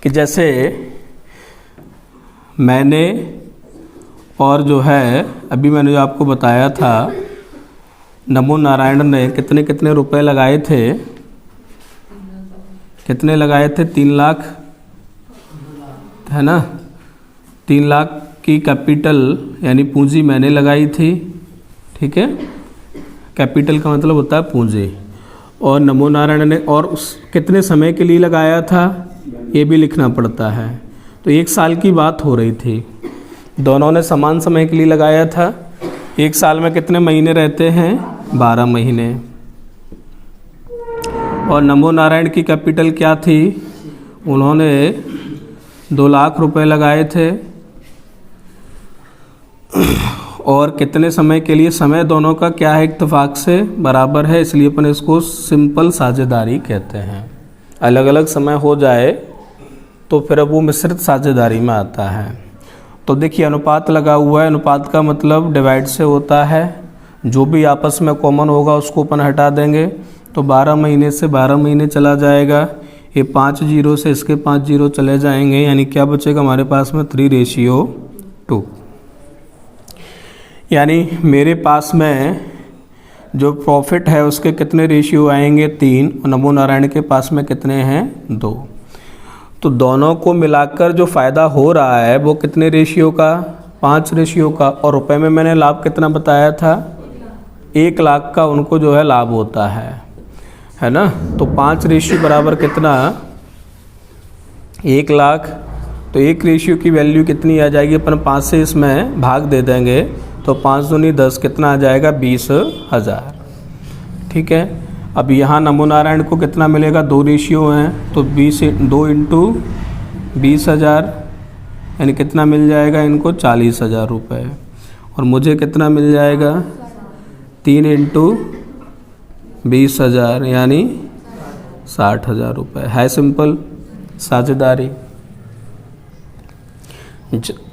कि जैसे मैंने और जो है अभी मैंने जो आपको बताया था, नमो नारायण ने कितने कितने रुपए लगाए थे, कितने लगाए थे? 3 लाख, है ना। 3 लाख की कैपिटल यानी पूंजी मैंने लगाई थी, ठीक है। कैपिटल का मतलब होता है पूंजी। और नमो नारायण ने और उस कितने समय के लिए लगाया था ये भी लिखना पड़ता है। तो 1 साल की बात हो रही थी, दोनों ने समान समय के लिए लगाया था। 1 साल में कितने महीने रहते हैं? 12 महीने। और नमो नारायण की कैपिटल क्या थी? उन्होंने 2 लाख रुपए लगाए थे। और कितने समय के लिए? समय दोनों का क्या है? इत्तेफाक से बराबर है, इसलिए अपन इसको सिंपल साझेदारी कहते हैं। अलग अलग समय हो जाए तो फिर अब वो मिश्रित साझेदारी में आता है। तो देखिए अनुपात लगा हुआ है, अनुपात का मतलब डिवाइड से होता है। जो भी आपस में कॉमन होगा उसको अपन हटा देंगे, तो 12 महीने से 12 महीने चला जाएगा। ये 5 जीरो से इसके 5 जीरो चले जाएंगे, यानी क्या बचेगा हमारे पास में? 3:2। यानी मेरे पास में जो प्रॉफिट है उसके कितने रेशियो आएंगे? 3। और नमो नारायण के पास में कितने हैं? 2। तो दोनों को मिलाकर जो फ़ायदा हो रहा है वो कितने रेशियो का? 5 रेशियो का। और रुपए में मैंने लाभ कितना बताया था? 1 लाख का उनको जो है लाभ होता है ना। तो 5 रेशियो बराबर कितना? 1 लाख। तो 1 रेशियो की वैल्यू कितनी आ जाएगी? अपन 5 से इसमें भाग दे देंगे तो 5 दूनी 10, कितना आ जाएगा? 20,000। ठीक है। अब यहाँ नमो नारायण को कितना मिलेगा? 2 रेशियो हैं, तो 2 इंटू 20,000 यानी कितना मिल जाएगा इनको? 40,000 रुपये। और मुझे कितना मिल जाएगा? 3 इंटू 20,000 यानी 60,000 रुपये। है सिंपल साझेदारी।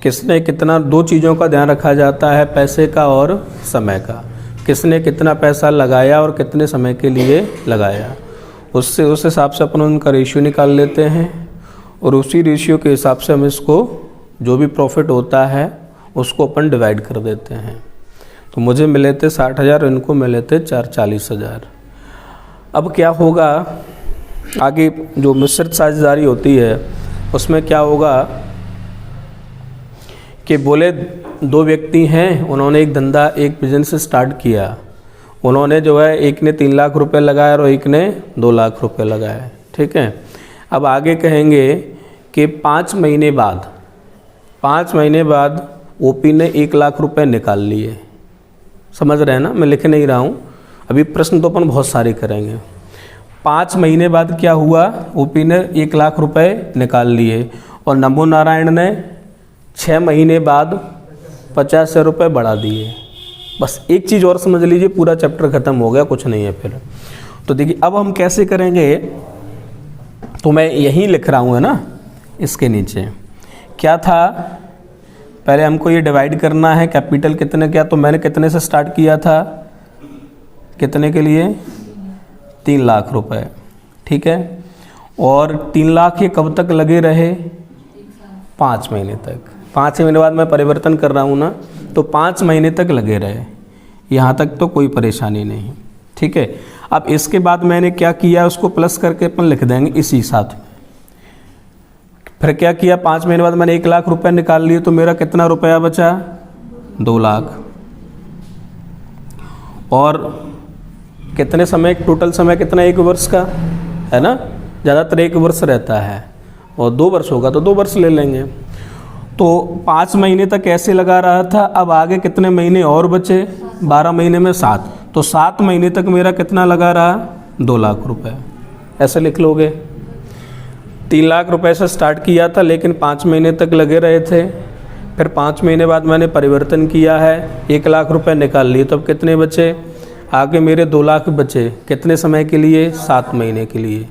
किसने कितना, 2 चीज़ों का ध्यान रखा जाता है, पैसे का और समय का। किसने कितना पैसा लगाया और कितने समय के लिए लगाया, उससे उस हिसाब से अपन उनका रेशियो निकाल लेते हैं। और उसी रेशियो के हिसाब से हम इसको जो भी प्रॉफिट होता है उसको अपन डिवाइड कर देते हैं। तो मुझे मिले थे 60,000, इनको मिले थे 40,000। अब क्या होगा आगे? जो मिश्रित साझेदारी होती है उसमें क्या होगा कि बोले 2 व्यक्ति हैं, उन्होंने एक धंधा, एक बिजनेस स्टार्ट किया। उन्होंने जो है एक ने 3 लाख रुपए लगाए और एक ने 2 लाख रुपए लगाए, ठीक है। अब आगे कहेंगे कि 5 महीने बाद ओपी ने 1 लाख रुपए निकाल लिए। समझ रहे हैं ना, मैं लिख नहीं रहा हूँ अभी, प्रश्न तो अपन बहुत सारे करेंगे। 5 महीने बाद क्या हुआ? ओपी ने 1 लाख रुपए निकाल लिए और नमो नारायण ने 6 महीने बाद 50,000 रुपये बढ़ा दिए। बस एक चीज़ और समझ लीजिए, पूरा चैप्टर ख़त्म हो गया, कुछ नहीं है फिर। तो देखिए अब हम कैसे करेंगे, तो मैं यहीं लिख रहा हूँ, है ना। इसके नीचे क्या था? पहले हमको ये डिवाइड करना है, कैपिटल कितने क्या, तो मैंने कितने से स्टार्ट किया था? कितने के लिए? 3 लाख रुपए, ठीक है। और 3 लाख ये कब तक लगे रहे? 5 महीने तक। 5 महीने बाद मैं परिवर्तन कर रहा हूँ ना, तो 5 महीने तक लगे रहे। यहाँ तक तो कोई परेशानी नहीं, ठीक है। अब इसके बाद मैंने क्या किया, उसको प्लस करके अपन लिख देंगे इसी साथ में। फिर क्या किया? 5 महीने बाद मैंने 1 लाख रुपए निकाल लिए, तो मेरा कितना रुपया बचा? 2 लाख। और कितने समय, टोटल समय कितना? 1 वर्ष का, है ना। ज़्यादातर 1 वर्ष रहता है, और 2 वर्ष होगा तो 2 वर्ष ले लेंगे। तो 5 महीने तक ऐसे लगा रहा था। अब आगे कितने महीने और बचे? 12 महीने में 7, तो 7 महीने तक मेरा कितना लगा रहा? 2 लाख रुपए। ऐसे लिख लोगे। 3 लाख रुपए से स्टार्ट किया था, लेकिन 5 महीने तक लगे रहे थे। फिर 5 महीने बाद मैंने परिवर्तन किया है, 1 लाख रुपए निकाल लिए, तब कितने बचे? आगे मेरे 2 लाख बचे। कितने समय के लिए? 7 महीने के लिए।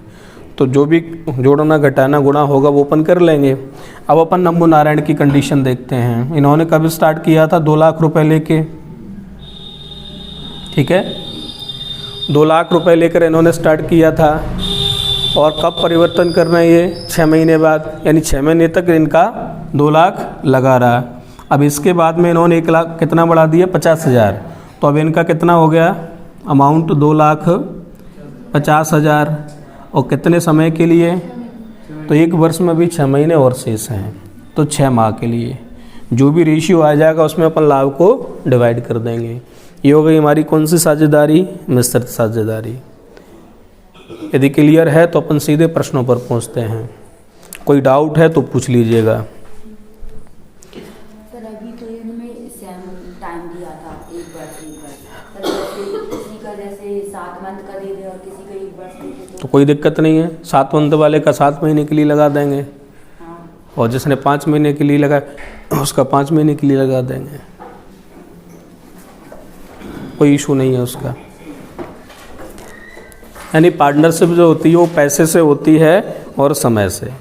तो जो भी जोड़ना घटाना गुणा होगा वो अपन कर लेंगे। अब अपन नमो नारायण की कंडीशन देखते हैं। इन्होंने कब स्टार्ट किया था? 2 लाख रुपए लेके, ठीक है। 2 लाख रुपए लेकर इन्होंने स्टार्ट किया था और कब परिवर्तन करना है ये 6 महीने बाद, यानी 6 महीने तक इनका 2 लाख लगा रहा। अब इसके बाद में इन्होंने 1 लाख कितना बढ़ा दिया 50,000, तो अब इनका कितना हो गया अमाउंट 2,50,000 और कितने समय के लिए, तो 1 वर्ष में भी 6 महीने और शेष हैं, तो 6 माह के लिए जो भी रेशियो आ जाएगा उसमें अपन लाभ को डिवाइड कर देंगे। ये हो गई हमारी कौन सी साझेदारी, मिश्रित साझेदारी। यदि क्लियर है तो अपन सीधे प्रश्नों पर पहुंचते हैं, कोई डाउट है तो पूछ लीजिएगा। सर अभी तो इनमें सेम टाइम दिया था 1 वर्ष सर, किसी का जैसे 7 मंथ का दे दे और किसी का 1 वर्ष दे दे तो कोई दिक्कत नहीं है, 7 मंथ वाले का 7 महीने के लिए लगा देंगे, और जिसने 5 महीने के लिए लगा उसका 5 महीने के लिए लगा देंगे, कोई इशू नहीं है उसका। यानी पार्टनरशिप जो होती है वो पैसे से होती है और समय से। 2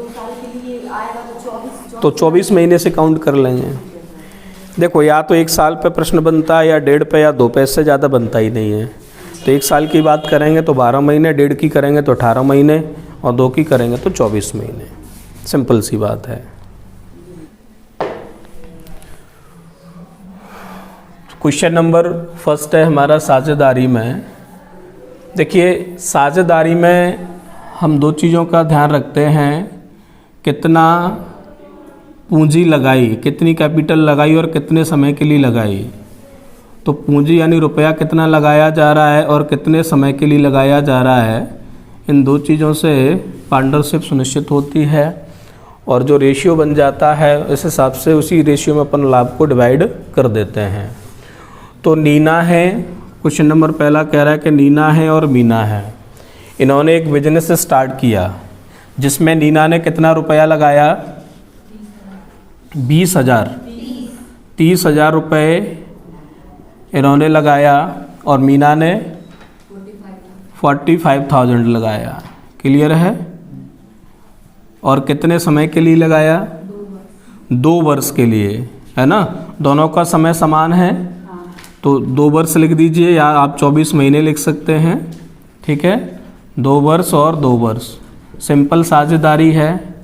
साल के लिए आएगा तो 24 महीने से काउंट कर लेंगे। देखो या तो 1 साल पे प्रश्न बनता है या 1.5 पे या 2 पे, इससे ज़्यादा बनता ही नहीं है। तो 1 साल की बात करेंगे तो 12 महीने, 1.5 की करेंगे तो 18 महीने और 2 की करेंगे तो 24 महीने। सिंपल सी बात है। क्वेश्चन नंबर 1 है हमारा साझेदारी में। देखिए साझेदारी में हम 2 चीज़ों का ध्यान रखते हैं, कितना पूंजी लगाई, कितनी कैपिटल लगाई और कितने समय के लिए लगाई। तो पूंजी यानी रुपया कितना लगाया जा रहा है और कितने समय के लिए लगाया जा रहा है, इन 2 चीज़ों से पार्टनरशिप सुनिश्चित होती है। और जो रेशियो बन जाता है इस हिसाब से उसी रेशियो में अपन लाभ को डिवाइड कर देते हैं। तो नीना है, क्वेश्चन नंबर 1 कह रहा है कि नीना है और मीना है, इन्होंने एक बिजनेस स्टार्ट किया जिसमें नीना ने कितना रुपया लगाया 20,000, 30,000 रुपये इन्होंने लगाया और मीना ने 45,000 लगाया। क्लियर है? और कितने समय के लिए लगाया 2 वर्ष के लिए, है ना। दोनों का समय समान है तो 2 वर्ष लिख दीजिए या आप 24 महीने लिख सकते हैं, ठीक है। 2 वर्ष और 2 वर्ष, सिंपल साझेदारी है।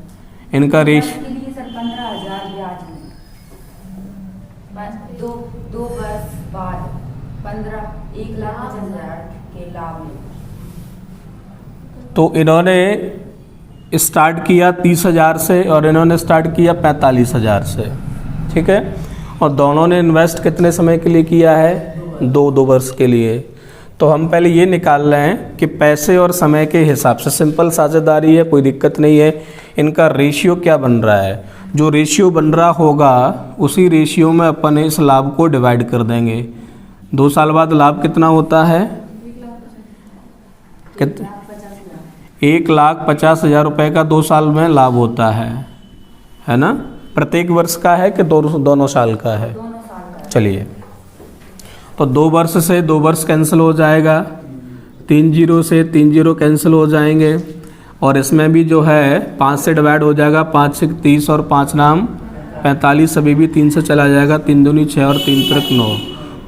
इनका रेश के लिए सर 15,000 ब्याज में 2 वर्ष बाद 1,50,000 के लाभ में। तो इन्होंने स्टार्ट किया 30,000 से और इन्होंने स्टार्ट किया 45,000 से, ठीक है। और दोनों ने इन्वेस्ट कितने समय के लिए किया है 2 वर्ष के लिए। तो हम पहले ये निकाल रहे हैं कि पैसे और समय के हिसाब से, सिंपल साझेदारी है, कोई दिक्कत नहीं है। इनका रेशियो क्या बन रहा है, जो रेशियो बन रहा होगा उसी रेशियो में अपन इस लाभ को डिवाइड कर देंगे। 2 साल बाद लाभ कितना होता है, 1,50,000 रुपये का 2 साल में लाभ होता है ना। प्रत्येक वर्ष का है कि दोनों साल का है? चलिए, तो 2 वर्ष से 2 वर्ष कैंसिल हो जाएगा, 3 जीरो से 3 जीरो कैंसिल हो जाएंगे, और इसमें भी जो है 5 से डिवाइड हो जाएगा, 5 से 30 और 5 नाम 45, अभी भी 3 से चला जाएगा, 3 दूनी 6 और 3 त्रिक 9।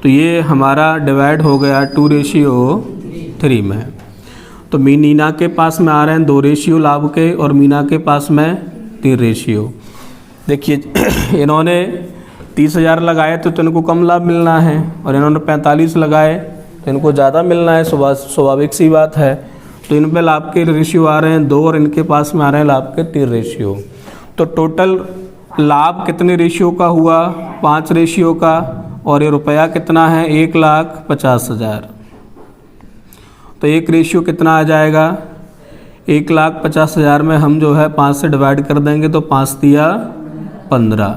तो ये हमारा डिवाइड हो गया 2:3 में। तो नीना के पास में आ रहे हैं 2 रेशियो लाभ के और मीना के पास में 3 रेशियो। देखिए इन्होंने 30,000 लगाए तो इनको कम लाभ मिलना है और इन्होंने 45 लगाए तो इनको ज़्यादा मिलना है, स्वाभाविक सी बात है। तो इन पे लाभ के रेशियो आ रहे हैं 2 और इनके पास में आ रहे हैं लाभ के 3 रेशियो। तो टोटल लाभ कितने रेशियो का हुआ, 5 रेशियो का, और ये रुपया कितना है 1,50,000। तो एक रेशियो कितना आ जाएगा 1,50,000 में हम जो है 5 से डिवाइड कर देंगे तो 5 दिया 15,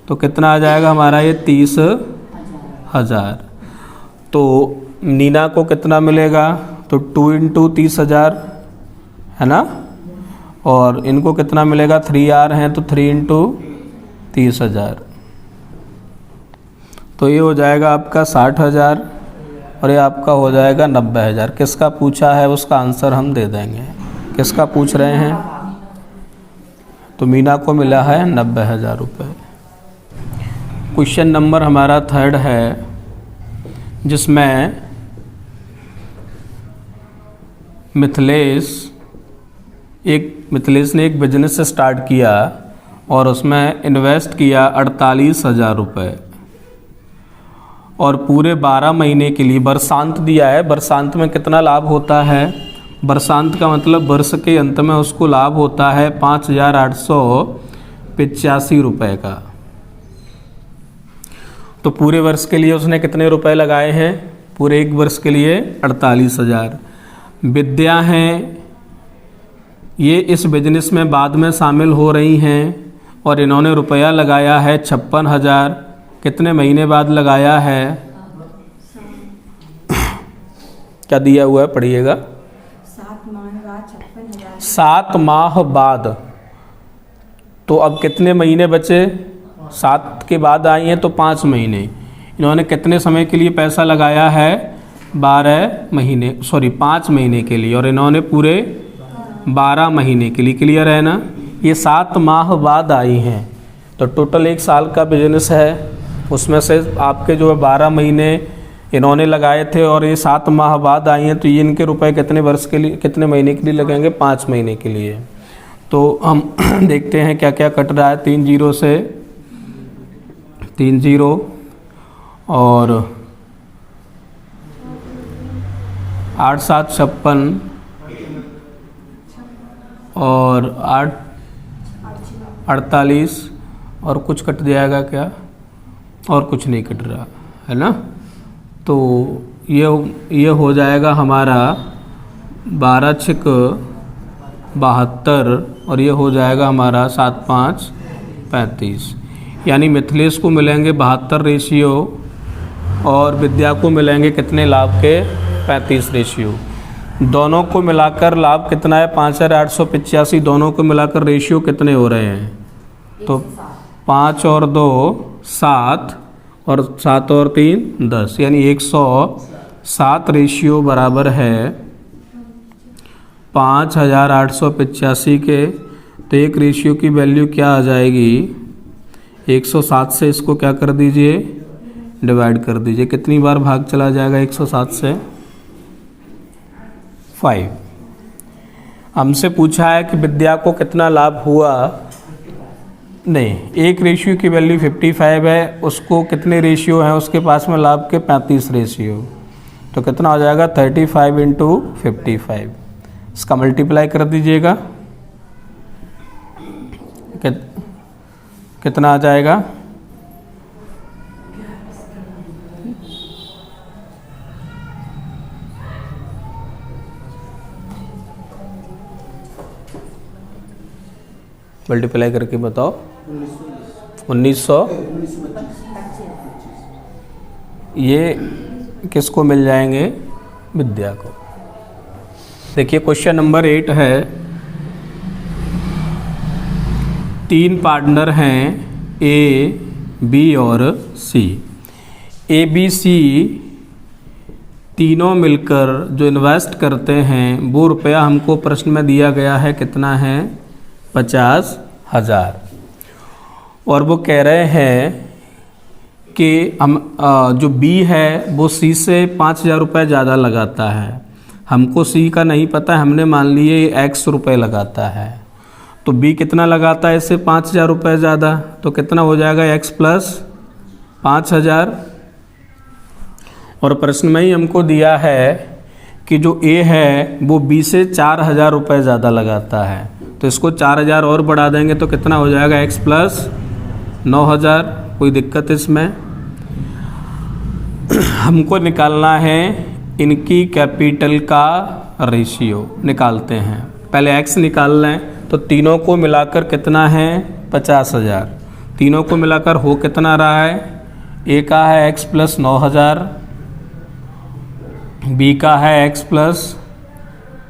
तो कितना आ जाएगा हमारा ये 30,000। तो नीना को कितना मिलेगा, तो 2 × 30,000 है ना, और इनको कितना मिलेगा 3R हैं तो 3 × 30,000। तो ये हो जाएगा आपका 60,000 और ये आपका हो जाएगा 90,000। किसका पूछा है उसका आंसर हम दे देंगे। किसका पूछ रहे हैं, तो मीना को मिला है 90,000 रुपये। क्वेश्चन नंबर हमारा 3 है जिसमें मिथिलेश ने एक बिजनेस स्टार्ट किया और उसमें इन्वेस्ट किया 48,000 रुपये और पूरे 12 महीने के लिए वर्षांत दिया है। वर्षांत में कितना लाभ होता है? वर्षांत का मतलब वर्ष के अंत में उसको लाभ होता है 5,885 रुपये का। तो पूरे वर्ष के लिए उसने कितने रुपए लगाए हैं? पूरे एक वर्ष के लिए 48,000। विद्या हैं, ये इस बिजनेस में बाद में शामिल हो रही हैं और इन्होंने रुपया लगाया है 56,000। कितने महीने बाद लगाया है? क्या दिया हुआ है, पढ़िएगा। 7 माह बाद 56,000। 7 माह बाद। तो अब कितने महीने बचे? 7 के बाद आई हैं तो 5 महीने। इन्होंने कितने समय के लिए पैसा लगाया है? 5 महीने के लिए, और इन्होंने पूरे 12 महीने के लिए। क्लियर है ना? ये 7 माह बाद आई हैं, तो टोटल 1 साल का बिजनेस है, उसमें से आपके जो है 12 महीने इन्होंने लगाए थे और ये 7 माह बाद आई हैं, तो ये इनके रुपए कितने वर्ष के लिए, कितने महीने के लिए लगेंगे? 5 महीने के लिए। तो हम देखते हैं क्या क्या कट रहा है। 3 जीरो से 3 जीरो और 8 7 56 और 8 48 और कुछ कट जाएगा क्या? और कुछ नहीं कट रहा है ना। तो ये हो जाएगा हमारा 12 6 72 और ये हो जाएगा हमारा 7 5 35। यानी मिथिलेश को मिलेंगे 72 रेशियो और विद्या को मिलेंगे कितने लाभ के? 35 रेशियो। दोनों को मिलाकर लाभ कितना है? 5,885। दोनों को मिलाकर रेशियो कितने हो रहे हैं? तो 5 और 2 7 और 7 और 3 10, यानी 107 रेशियो बराबर है 5,885 के। तो एक रेशियो की वैल्यू क्या आ जाएगी? 107 से इसको क्या कर दीजिए? डिवाइड कर दीजिए। कितनी बार भाग चला जाएगा 107 से? 5। हमसे पूछा है कि विद्या को कितना लाभ हुआ। नहीं, एक रेशियो की वैल्यू 55 है, उसको कितने रेशियो हैं उसके पास में लाभ के? 35 रेशियो। तो कितना हो जाएगा? 35 इंटू 55। इसका मल्टीप्लाई कर दीजिएगा, कितना आ जाएगा? मल्टीप्लाई करके बताओ। 1900। ये किसको मिल जाएंगे? विद्या को। देखिए क्वेश्चन नंबर 8 है। 3 पार्टनर हैं ए, बी और सी। ए, बी, सी तीनों मिलकर जो इन्वेस्ट करते हैं वो रुपया हमको प्रश्न में दिया गया है, कितना है? 50,000। और वो कह रहे हैं कि हम जो बी है वो सी से 5,000 रुपये ज़्यादा लगाता है। हमको सी का नहीं पता, हमने मान लिए एक्स रुपये लगाता है। तो बी कितना लगाता है इससे? 5,000 रुपये ज़्यादा। तो कितना हो जाएगा? X plus 5,000। और प्रश्न में ही हमको दिया है कि जो ए है वो बी से 4,000 रुपये ज़्यादा लगाता है। तो इसको 4,000 और बढ़ा देंगे तो कितना हो जाएगा? X plus 9,000। कोई दिक्कत इसमें? हमको निकालना है इनकी कैपिटल का रेशियो। निकालते हैं, पहले एक्स निकाल लें। तो तीनों को मिलाकर कितना है? 50,000। तीनों को मिलाकर हो कितना रहा है? ए का है एक्स प्लस 9,000, बी का है एक्स प्लस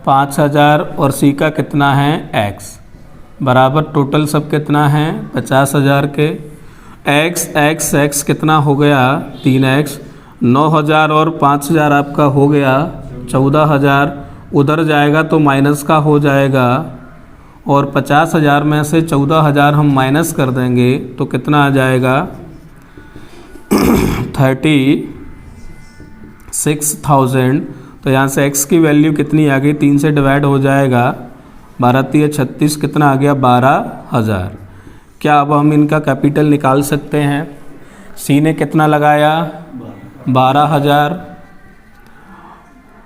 5,000 और सी का कितना है? एक्स। बराबर टोटल सब कितना है? 50,000 के। एक्स एक्स एक्स कितना हो गया? 3x। 9,000 और 5,000 आपका हो गया 14,000। उधर जाएगा तो माइनस का हो जाएगा और 50,000 में से 14,000 हम माइनस कर देंगे तो कितना आ जाएगा? 36,000। तो यहाँ से x की वैल्यू कितनी आ गई, 3 से डिवाइड हो जाएगा, 12 3 36, कितना आ गया 12,000। क्या अब हम इनका कैपिटल निकाल सकते हैं? C ने कितना लगाया 12,000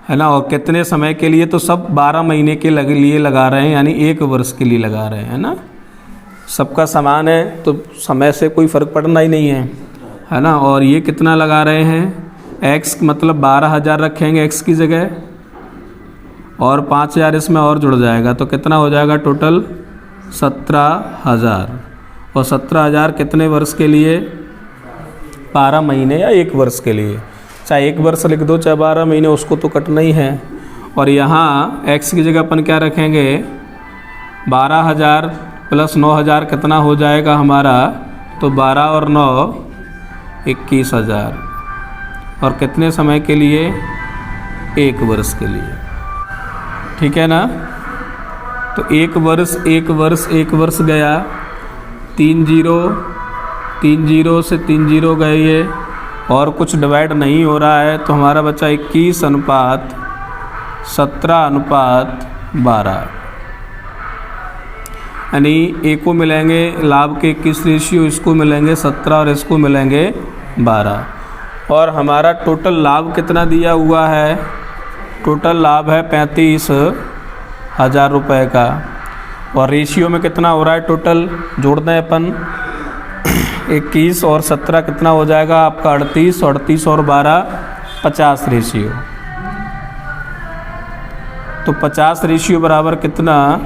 है ना, और कितने समय के लिए, तो सब 12 महीने के लिए लगा रहे हैं, यानी 1 वर्ष के लिए लगा रहे हैं ना। सबका समान है तो समय से कोई फ़र्क पड़ना ही नहीं है ना। और ये कितना लगा रहे हैं, x मतलब 12,000 रखेंगे x की जगह, और 5,000 इसमें और जुड़ जाएगा, तो कितना हो जाएगा टोटल 17,000। और 17,000 कितने वर्ष के लिए, 12 महीने या 1 वर्ष के लिए, चाहे 1 वर्ष लिख दो चाहे 12 महीने, उसको तो कटना ही है। और यहाँ x की जगह अपन क्या रखेंगे, 12,000 प्लस 9,000 कितना हो जाएगा हमारा, तो 12 और 9 21,000, और कितने समय के लिए, 1 वर्ष के लिए, ठीक है ना। तो 1 वर्ष 1 वर्ष 1 वर्ष गया, 3 0 से 3 0 गए ये, और कुछ डिवाइड नहीं हो रहा है, तो हमारा बचा 21 अनुपात 17 अनुपात 12, यानी ए को मिलेंगे लाभ के 21 रेशियो, इसको मिलेंगे 17 और इसको मिलेंगे 12। और हमारा टोटल लाभ कितना दिया हुआ है, टोटल लाभ है 35,000 रुपये का। और रेशियो में कितना हो रहा है टोटल, जोड़ दें अपन, 21 और 17 कितना हो जाएगा आपका 38, 38 और 12 50 रेशियो। तो 50 रेशियो बराबर कितना,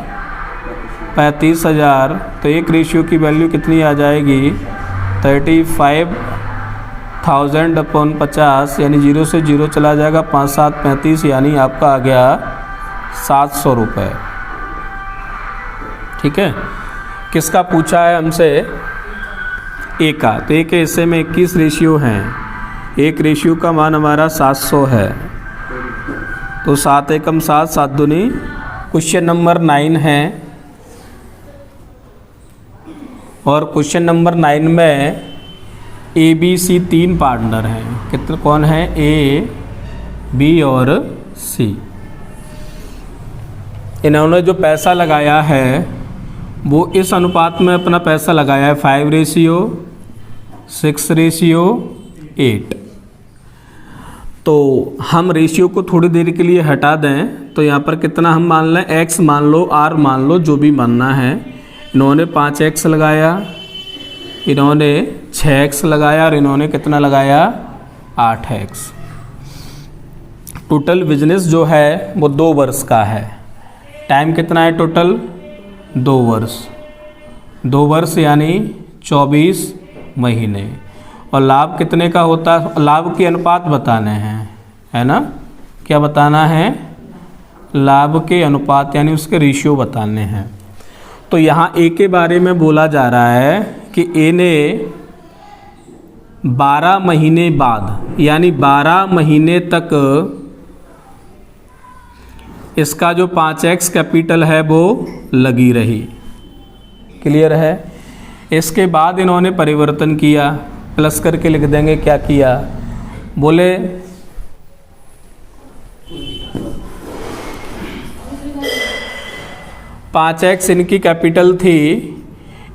35,000। तो एक रेशियो की वैल्यू कितनी आ जाएगी, 35,000 अपॉन 50, यानी 0 से 0 चला जाएगा, 5 7 35, यानी आपका आ गया 700 रुपये। ठीक है, किसका पूछा है हमसे, ए का। तो ए के हिस्से में 21 रेशियो हैं, एक रेशियो का मान हमारा 700 है, तो 7 एकम 7 7 दूनी। क्वेश्चन नंबर 9 है, और क्वेश्चन नंबर 9 में ए बी सी 3 पार्टनर हैं। कितने, कौन है, ए बी और सी। इन्होंने जो पैसा लगाया है वो इस अनुपात में अपना पैसा लगाया है, 5:6:8। तो हम रेशियो को थोड़ी देर के लिए हटा दें, तो यहाँ पर कितना हम मान लें, x मान लो, r मान लो, जो भी मानना है। इन्होंने 5x लगाया, इन्होंने 6x लगाया, और इन्होंने कितना लगाया, 8x। टोटल बिजनेस जो है वो 2 वर्ष का है। टाइम कितना है टोटल, 2 वर्ष, 2 वर्ष यानी 24 महीने। और लाभ कितने का होता है, लाभ के अनुपात बताने हैं, है ना। क्या बताना है, लाभ के अनुपात, यानी उसके रेशियो बताने हैं। तो यहाँ ए के बारे में बोला जा रहा है कि ए ने 12 महीने बाद, यानी 12 महीने तक इसका जो 5x कैपिटल है वो लगी रही। क्लियर है। इसके बाद इन्होंने परिवर्तन किया, प्लस करके लिख देंगे क्या किया, बोले पाँच एक्स इनकी कैपिटल थी,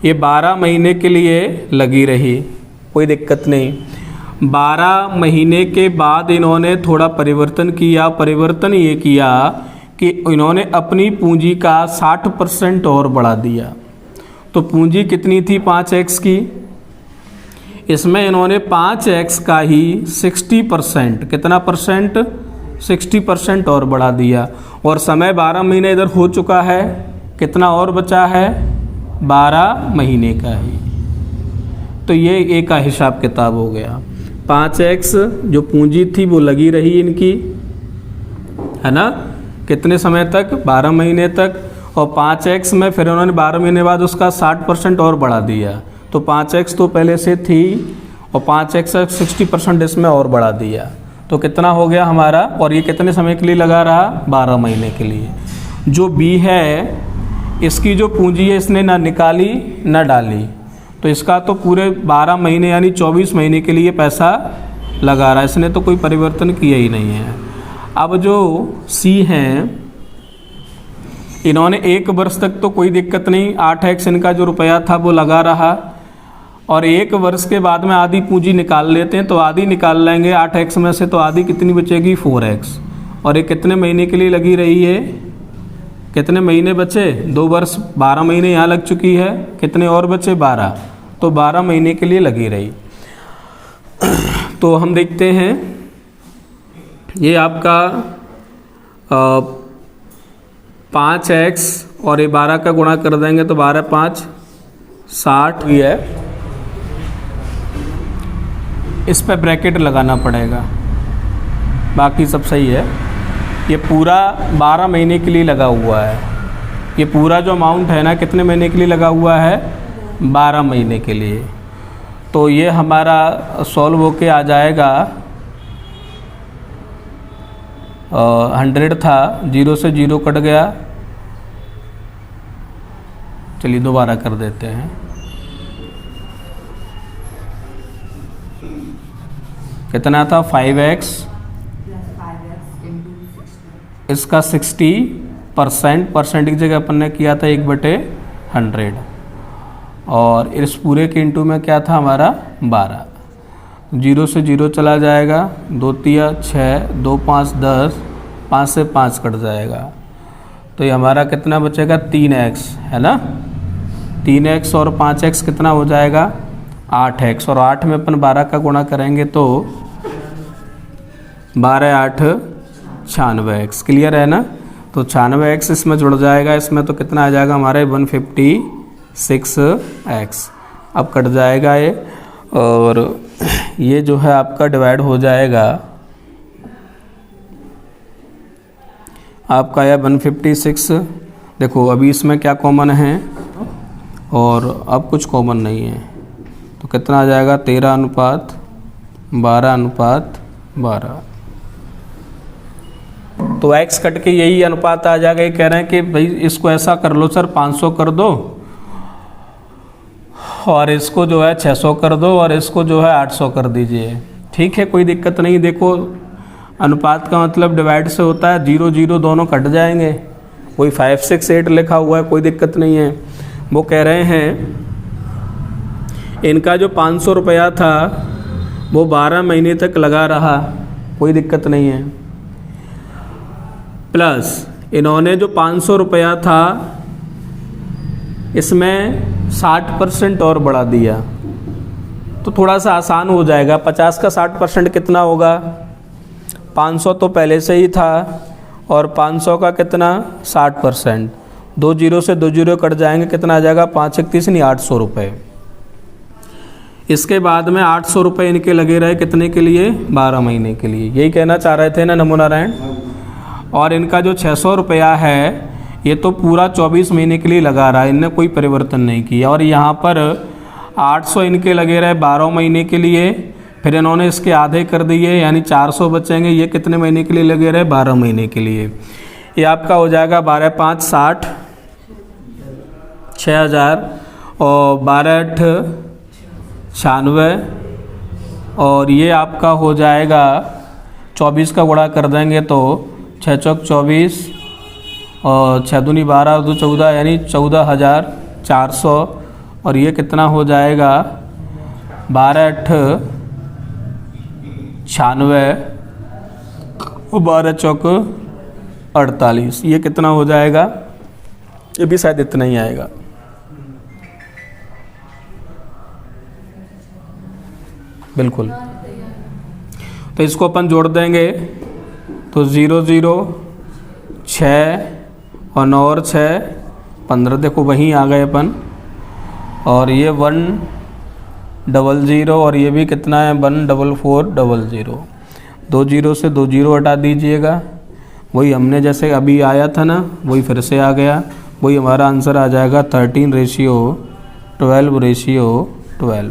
ये 12 महीने के लिए लगी रही, कोई दिक्कत नहीं। 12 महीने के बाद इन्होंने थोड़ा परिवर्तन किया। परिवर्तन ये किया कि इन्होंने अपनी पूंजी का 60% और बढ़ा दिया। तो पूंजी कितनी थी 5x की, इसमें इन्होंने 5x का ही 60%, कितना परसेंट, 60% और बढ़ा दिया। और समय 12 महीने इधर हो चुका है, कितना और बचा है, 12 महीने का ही। तो ये ए का हिसाब किताब हो गया। 5x जो पूंजी थी वो लगी रही इनकी, है ना, कितने समय तक, 12 महीने तक। और 5x में फिर उन्होंने 12 महीने बाद उसका 60% और बढ़ा दिया। तो 5x तो पहले से थी और 5x 60% इसमें और बढ़ा दिया। तो कितना हो गया हमारा, और ये कितने समय के लिए लगा रहा, 12 महीने के लिए। जो बी है इसकी जो पूंजी है इसने ना निकाली ना डाली, तो इसका तो पूरे 12 महीने यानी 24 महीने के लिए पैसा लगा रहा है, इसने तो कोई परिवर्तन किया ही नहीं है। अब जो सी हैं इन्होंने 1 वर्ष तक तो कोई दिक्कत नहीं, 8x इनका जो रुपया था वो लगा रहा, और 1 वर्ष के बाद में आधी पूंजी निकाल लेते हैं, तो आधी निकाल लेंगे 8x में से, तो आधी कितनी बचेगी 4x। और ये कितने महीने के लिए लगी रही है, कितने महीने बचे, 2 वर्ष 12 महीने यहाँ लग चुकी है, कितने और बचे 12, तो 12 महीने के लिए लगी रही। तो हम देखते हैं ये आपका 5x और ये 12 का गुणा कर देंगे तो 12 5 60 ही है, इस पे ब्रैकेट लगाना पड़ेगा, बाकी सब सही है। ये पूरा 12 महीने के लिए लगा हुआ है, ये पूरा जो अमाउंट है ना कितने महीने के लिए लगा हुआ है, 12 महीने के लिए। तो ये हमारा सॉल्व होके आ जाएगा 100 था, 0 से 0 कट गया, चलिए दोबारा कर देते हैं। कितना था 5x, इसका 60%, परसेंट की जगह अपन ने किया था 1/100, और इस पूरे के इंटू में क्या था हमारा 12, 0 से 0 चला जाएगा, 2 3 6, 2 5 10, 5 से 5 कट जाएगा, तो ये हमारा कितना बचेगा 3x है ना, 3x और 5x कितना हो जाएगा 8x, और 8 में अपन 12 का गुणा करेंगे तो 12 8 96x, क्लियर है ना। तो 96x इसमें जुड़ जाएगा, इसमें तो कितना आ जाएगा हमारे 156x, अब कट जाएगा ये, और ये जो है आपका डिवाइड हो जाएगा आपका यह 156। देखो अभी इसमें क्या कॉमन है और अब कुछ कॉमन नहीं है, तो कितना आ जाएगा 13:12:12। तो x कट के यही अनुपात आ जाएगा। ये कह रहे हैं कि भाई इसको ऐसा कर लो सर 500 कर दो, और इसको जो है 600 कर दो, और इसको जो है 800 कर दीजिए। ठीक है, कोई दिक्कत नहीं। देखो अनुपात का मतलब डिवाइड से होता है, 0 0 दोनों कट जाएंगे, कोई 5 6 8 लिखा हुआ है, कोई दिक्कत नहीं है। वो कह रहे हैं इनका जो 500 रुपया था वो 12 महीने तक लगा रहा, कोई दिक्कत नहीं है, प्लस इन्होंने जो 500 रुपया था इसमें 60% और बढ़ा दिया, तो थोड़ा सा आसान हो जाएगा। 50 का 60% कितना होगा, 500 तो पहले से ही था, और 500 का कितना 60%, 2 0 से 2 0 कट जाएंगे, कितना आ जाएगा 5 1 30 नहीं 800 रुपये। इसके बाद में 800 रुपये इनके लगे रहे कितने के लिए, 12 महीने के लिए, यही कहना चाह रहे थे ना नमो नारायण। और इनका जो 600 रुपया है ये तो पूरा 24 महीने के लिए लगा रहा है, इनने कोई परिवर्तन नहीं किया। और यहाँ पर 800 इनके लगे रहे 12 महीने के लिए, फिर इन्होंने इसके आधे कर दिए, यानी 400 बचेंगे, ये कितने महीने के लिए लगे रहे 12 महीने के लिए। ये आपका हो जाएगा 12 5 60 6000, और 12 8 96, और ये आपका हो जाएगा 24 का गुणा कर देंगे तो 6 चौक 24, और 6 दूनी 12 2 14, यानी 14,400, और ये कितना हो जाएगा 12 8 96 और 12 चौक 48, ये कितना हो जाएगा, ये भी शायद इतना ही आएगा। बिल्कुल, तो इसको अपन जोड़ देंगे तो 0 0 6 और 9 और 6 15, देखो वहीं आ गए अपन, और ये 100 और ये भी कितना है 14400। 2 0 से 2 0 हटा दीजिएगा, वही हमने जैसे अभी आया था ना वही फिर से आ गया, वही हमारा आंसर आ जाएगा 13:12:12।